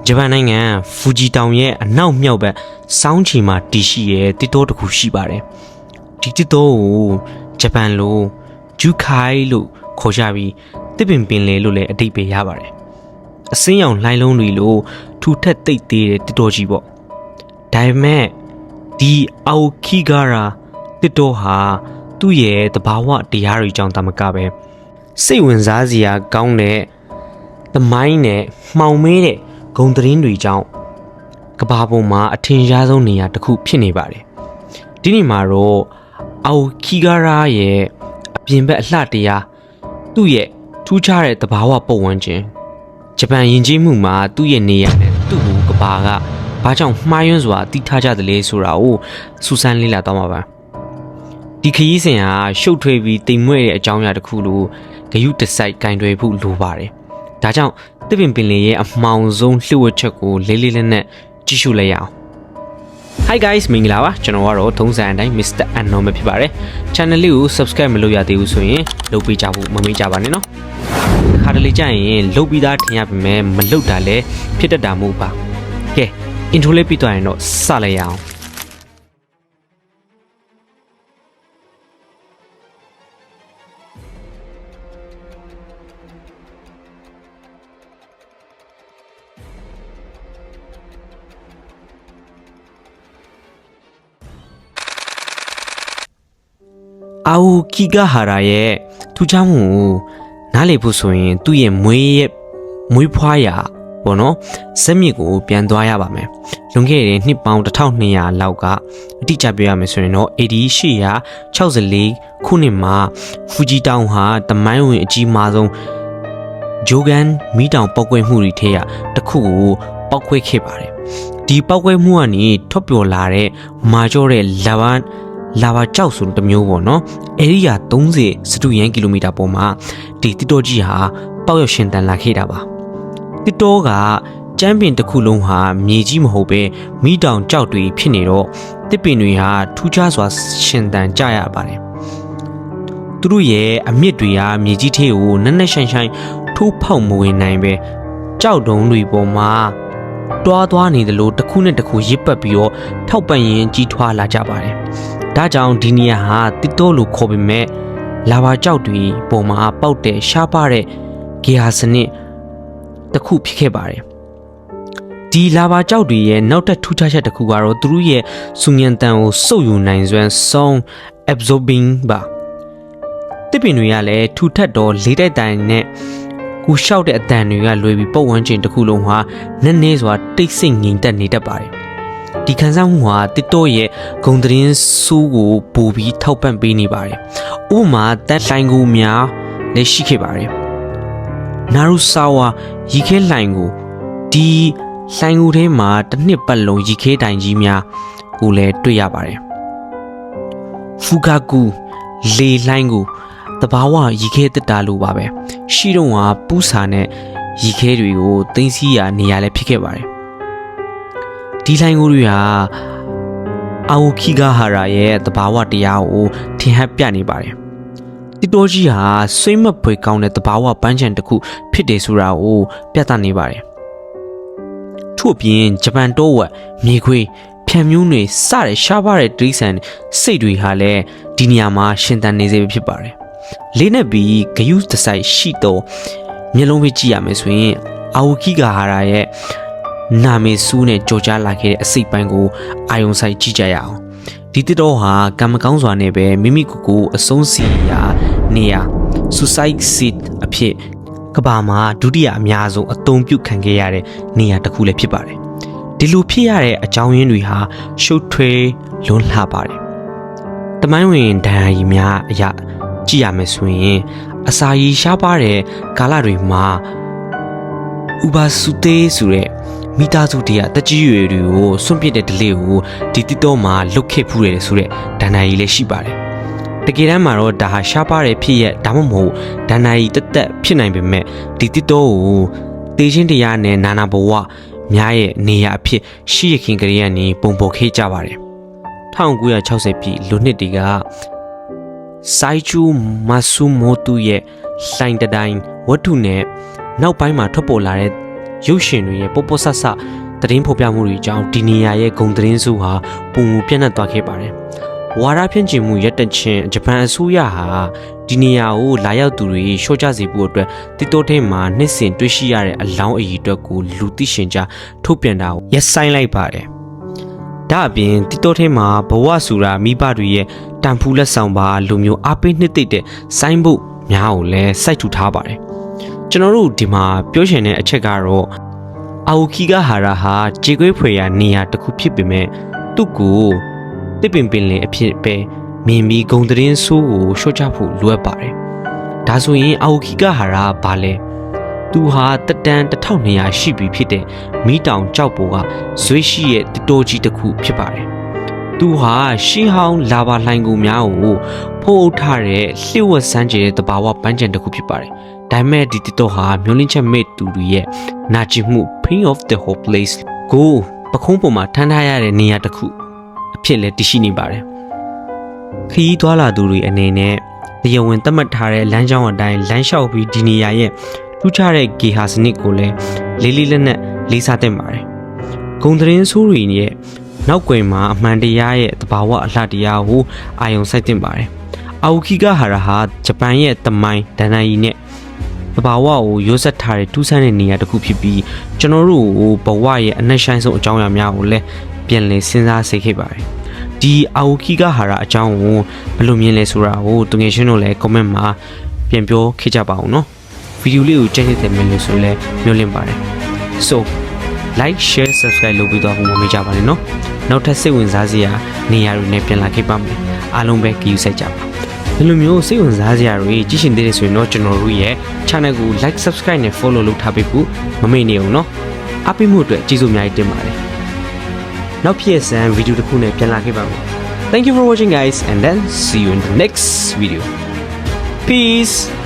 ဂျပန်နိုင်ငံဖူဂျီတောင်ရဲ့အနောက်မြောက်ဘက်စောင်းချီမှာတည်ရှိရဲ့တစ်တောတစ်ခုရှိပါတယ်ဒီတစ်တောကိုဂျပန်လိုဂျူခိုင်လို့ခေါ်ကြပြီးတစ်ပင်ပင်လေလို့လည်းအဓိပ္ပာယ်ရပါတယ်အစင်းရောင်လှိုင်းလုံးတွေလို့ထူထက်သိပ်သေးတဲ့တစ်တောကြီးပေါ့ဒါပေမဲ့ဒီအော်ခီဂါရာတစ်တောဟာသူ့ရဲ့သဘာဝတရားတွေကြောင့်တမကပဲစိတ်ဝင်စားစရာကောင်းတဲ့သမိုင်းနဲ့မှောင်မဲတဲ့ဂုဏ်သတင်းတွေကြောင့်ကမ္ဘာပေါ်မှာအထင်ရှားဆုံးနေရာတစ်ခုဖြစ်နေပါတယ်ဒီနေ့မှာတော့အော်ခီဂါရာရဲ့အပြင်ဘက်အလှတရားသူ့ရဲ့ထူးခြားတဲ့သဘာဝပတ်ဝန်းကျင်ဂျပန်ယဉ်ကျေးမှုမှာသူ့ရဲ့နေရာနဲ့သူ့ကိုကမ္ဘာကဘာကြောင့်မှားယွင်းစွာသိထားကြသလဲဆိုတာကိုစူးစမ်းလေ့လာတော့မှာပါဒီခရီးစဉ်ဟာရှုပ်ထွေးပြီးတိမ်မွေ့တဲ့အကြောင်းအရာတစ်ခုလို့ဂယုတစိုက်ကင်တွယ်ဖို့လိုပါတယ်ဒါကြောင့်တစ်ပင်ပင်လေးရဲ့အမှောင်ဆုံးလှုပ်ဝက်ချက်ကိုလေးလေးလေးနဲ့ကြည့်ရှုလိုက်ရအောင် Hi guys မင်္ဂလာပါကျွန်တော်ကတော့ထုံးစံအတိုင်း Mr. Unknown ပဲဖြစ်ပါတယ် channel လေးကို subscribe မလုပ်ရသေးဘူးဆိုရင်လုပ်ပေးကြဖို့မမေ့ကြပါနဲ့နော်ခါတလေကြာရင်လုပ်ပြီးသားထင်ရပါမယ်မလုပ်တာလည်းဖြစ်တတ်တာမဟုတ်ပါကဲ intro လေးပြီးသွားရင်တော့စလိုက်ရအောင်အာအိုခီဂါဟာရာရဲ့ထူးခြားမှုကိုနားလည်ဖို့ဆိုရင်သူ့ရဲ့မွေးဖွားရာပေါ့နော်ဇက်မြစ်ကိုပြန်သွားရပါမယ်လွန်ခဲ့တဲ့နှစ်ပေါင်း1200လောက်ကအတိအကျပြောရမယ်ဆိုရင်တော့ AD 864ခုနှစ်မှာဖူဂျီတောင်ဟာတမိုင်းဝင်အကြီးမားဆုံးဂျိုဂန်မီးတောင်ပောက်ကွဲမှုတွေထဲကတစ်ခုကိုပောက်ခွဲခဲ့ပါတယ်ဒီပောက်ကွဲမှုကနေထွက်ပေါ်လာတဲ့မာကျော့တဲ့လာဘာကြောက်ဆိုတမျိုးပေါ့နော်ဧရိယာ30စတုရန်ကီလိုမီတာပေါ်မှာဒီတစ်တောကြီးဟာပေါက်ရောက်ရှင်တန်လာခဲ့တာပါတစ်တောကကျမ်းပင်တစ်ခုလုံးဟာမြေကြီးမဟုတ်ပဲမီးတောင်ကြောက်တွေဖြစ်နေတော့တစ်ပင်တွေဟာထူးခြားစွာရှင်တန်ကြရပါတယ်သူတို့ရဲ့အမြင့်တွေကမြေကြီးထဲကိုနက်နက်ရှိုင်းရှိုင်းထိုးဖောက်မဝင်နိုင်ပဲကြောက်တုံးတွေပေါ်မှာတွားသွားနေတယ်လို့တစ်ခုနဲ့တစ်ခုရစ်ပတ်ပြီးတော့ထောက်ပံ့ရင်ကြီးထွားလာကြပါတယ်ဒါကြောင့်ဒီနေရာဟာတစ်တောလို့ခေါ်ပေမဲ့လာဘာကြောက်တွေပေါ်မှာပေါက်တဲ့ရှားပါတဲ့ဂေဟာစနစ်တစ်ခုဖြစ်ခဲ့ပါတယ်ဒီလာဘာကြောက်တွေရဲ့နောက်ထပ်ထူးခြားချက်တစ်ခုကတော့သူတို့ရဲ့စူညံတန်ကိုစုပ်ယူနိုင်စွမ်း sound absorbing ပါတစ်ပင်တွေကလည်းထူထပ်တော့လေးတိုက်တိုင်နဲ့ကူလျှောက်တဲ့အတန်တွေကလွယ်ပြီးပုံဝန်းကျင်တစ်ခုလုံးဟာနည်းနည်းစွာတိတ်ဆိတ်ငြိမ်သက်နေတတ်ပါတယ်ဒီခံစားမှုဟာတစ်တောရဲ့ဂုံသတင်းဆိုးကိုပိုပြီးထောက်ပံ့ပေးနေပါတယ်ဥပမာတက်လှိုင်ကိုများလည်းရှိခဲ့ပါတယ်နာရူဆာဝါရီခဲလှိုင်ကိုဒီလှိုင်ကိုထဲမှာတစ်နှစ်ပတ်လုံးရီခဲတိုင်ကြီးများကိုလည်းတွေ့ရပါတယ်ဖူဂါကူလေလှိုင်ကိုတဘာဝရီခဲတက်တာလိုပါပဲရှိတော့ကပူးစာနဲ့ရီခဲတွေကိုသိမ်းဆည်းရနေရလဲဖြစ်ခဲ့ပါတယ်ဒီလှိုင်းကိုတွေဟာအာအိုခီဂါဟာရာရဲ့သဘာဝတရားကိုထင်ဟပ်ပြနေပါတယ်တစ်တောကြီးဟာဆွေးမဖွေကောင်းတဲ့သဘာဝပန်းချံတစ်ခုဖြစ်တယ်ဆိုတာကိုပြသနေပါတယ်ထို့အပြင်ဂျပန်တောဝက်မြေခွေးဖြံမျိုးတွေစတဲ့ရှားပါတဲ့တိရစ္ဆာန်စိတ်တွေဟာလည်းဒီနေရာမှာရှင်သန်နေစေဖြစ်ပါတယ်လေးနဲ့ပြီးဂယုတစိုက်ရှိတော့မျက်လုံးပဲကြည့်ရမယ်ဆိုရင်အာအိုခီဂါဟာရာရဲ့နာမည်ဆူးနဲ့ကြော်ကြားလာခဲ့တဲ့အစိတ်ပိုင်းကိုအာယုံဆိုင်ကြည့်ကြရအောင်ဒီတစ်တော်ဟာကံမကောင်းစွာနဲ့ပဲမိမိကိုယ်အဆုံးစီရာနေရာ suicide seat အဖြစ်ကမ္ဘာမှာဒုတိယအများဆုံးအသုံးပြုခံခဲ့ရတဲ့နေရာတစ်ခုလည်းဖြစ်ပါတယ်ဒီလိုဖြစ်ရတဲ့အကြောင်းရင်းတွေဟာရှုပ်ထွေးလွန်းလှပါတယ်တမိုင်းဝင်ဒဏ်ရာကြီးများအရာကြည့်ရမယ်ဆိုရင်အစာရည်ရှားပါတဲ့ကာလတွေမှာဥပါစုသေးဆိုတဲ့မိသားစုတည်းကတကြီးရွယ်တွေကိုစွန့်ပစ်တဲ့ဒလေးကိုဒီတစ်တောမှာလုတ်ခဲ့ဖူးတယ်ဆိုတဲ့ဒဏ္ဍာရီလည်းရှိပါတယ်တကယ်တမ်းမှာတော့ဒါဟာရှားပါတဲ့ဖြစ်ရက်ဒါမှမဟုတ်ဒဏ္ဍာရီတက်ဖြစ်နိုင်ပေမဲ့ဒီတစ်တောကိုတေချင်းတရားနဲ့နာနာဘဝများရဲ့နေရာအဖြစ်ရှိရခင်ကလေးကနေပုံပေါ်ခဲ့ကြပါတယ်1960ပြည့်လူနှစ်တွေကစိုက်ချူမဆူမိုတူရဲ့လှိုင်တတိုင်းဝတ္ထုနဲ့နောက်ပိုင်းမှာထွက်ပေါ်လာတဲ့ ရုပ်ရှင်တွေရဲ့ပေါ်ပေါ်ဆဆသတင်းဖော်ပြမှုတွေကြောင့်ဒီနေရာရဲ့ဂုဏ်သတင်းစုဟာပုံမူပြန့်နှံ့သွားခဲ့ပါတယ်။ဝါဒဖြန့်ချီမှုရပ်တန့်ခြင်းဂျပန်အစိုးရဟာဒီနေရာကိုလာရောက်သူတွေရှော့ချစေဖို့အတွက်တစ်တိုးထဲမှာနှစ်စဉ်တွေ့ရှိရတဲ့အလောင်းအကြီးအတွက်ကိုလူသိရှင်ကြားထုတ်ပြန်တာကိုရပ်ဆိုင်းလိုက်ပါတယ်။ဒါအပြင်တစ်တိုးထဲမှာဘဝဆိုတာမိဘတွေရဲ့တန်ဖူးလက်ဆောင်ပါလူမျိုးအားပေးနှစ်သိမ့်တဲ့ဆိုင်းဘုတ်များကိုလည်းစိုက်ထူထားပါတယ်။ကျွန်တော်တို့ဒီမှာပြောချင်တဲ့အချက်ကတော့အာအိုကီဂဟာရာဟာခြေခွေးဖွေရာနေရာတစ်ခုဖြစ်ပေမဲ့သူ့ကိုတစ်ပင်ပင်လင်အဖြစ်ပဲမြင်ပြီးဂုံသတင်းဆိုးကိုရှော့ချဖို့လိုအပ်ပါတယ်။ဒါဆိုရင်အာအိုကီဂဟာရာဘာလဲ။သူဟာတက်တန်း1200ရှိပြီဖြစ်တဲ့မီးတောင်ကြောက်ပေါ်ကဇွေးရှိရဲ့တတိုးကြီးတစ်ခုဖြစ်ပါတယ်။သူဟာရှီဟောင်းလာဘာလှိုင်ကူများကိုဖုံးအုပ်ထားတဲ့လျှို့ဝှက်စမ်းကြဲတဲ့တဘာဝပန်းချံတစ်ခုဖြစ်ပါတယ်။ဒါပေမဲ့ဒီတတိုးဟာမျိုးလင်းချက်မဲ့သူတွေရဲ့နာကျင်မှု Pain of the Whole Place ကိုပခုံးပေါ်မှာထမ်းထားရတဲ့နေရာတစ်ခုအဖြစ်လည်းတည်ရှိနေပါတယ်။ခရီးသွားလာသူတွေအနေနဲ့တရားဝင်သတ်မှတ်ထားတဲ့လမ်းကြောင်းအတိုင်းလမ်းလျှောက်ပြီးဒီနေရာရဲ့ထူးခြားတဲ့ဂေဟာစနစ်ကိုလည်းလေးလေးလက်နက်လေးစားသင့်ပါတယ်။ဂုံသတင်းဆိုးတွေရဲ့နောက်ွယ်မှာအမှန်တရားရဲ့တဘာဝအလှတရားကိုအာရုံစိုက်သင့်ပါတယ်။အာအိုကီဂဟာရာဟာဂျပန်ရဲ့သမိုင်းဒဏ္ဍာရီနဲ့တဘာဝကိုရိုးစက်ထားတဲ့ထူးဆန်းတဲ့နေရာတစ်ခုဖြစ်ပြီးကျွန်တော်တို့ကိုဘဝရဲ့အနှက်ဆိုင်ဆုံးအကြောင်းအရာများကိုလည်းပြန်လည်စဉ်းစားစေခဲ့ပါတယ်။ဒီအာအိုကီဂဟာရာအကြောင်းကိုဘယ်လိုမြင်လဲဆိုတာကိုတကယ်ရှင်းလို့လည်း comment မှာပြန်ပြောခဲ့ကြပါအောင်နော်။ဗီဒီယိုလေးကိုကြည့်နေတဲ့မယ်လို့ဆိုလည်းမျှော်လင့်ပါတယ်။ So like share subscribe လုပ်ပြီးတော့မမေ့ကြပါနဲ့နော်။နောက်ထပ်စိတ်ဝင်စားစရာနေရာတွေနဲ့ပြန်လာခဲ့ပါမယ်။အားလုံးပဲကြည့်စိုက်ကြပါ။ဒီလိုမျိုးစိတ်ဝင်စားစရာတွေကြည့်ရှင်သေးတယ်ဆိုရင်တော့ကျွန်တော်တို့ရဲ့ channel ကို like subscribe နဲ့ follow လုပ်ထားပေးဖို့မမေ့နေအောင်နော်။အားပေးမှုအတွက်ကျေးဇူးအများကြီးတင်ပါတယ်။နောက်ဖြစ်စံဗီဒီယိုတစ်ခုနဲ့ပြန်လာခဲ့ပါမယ်။ Thank you for watching guys and then see you in the next video. Peace.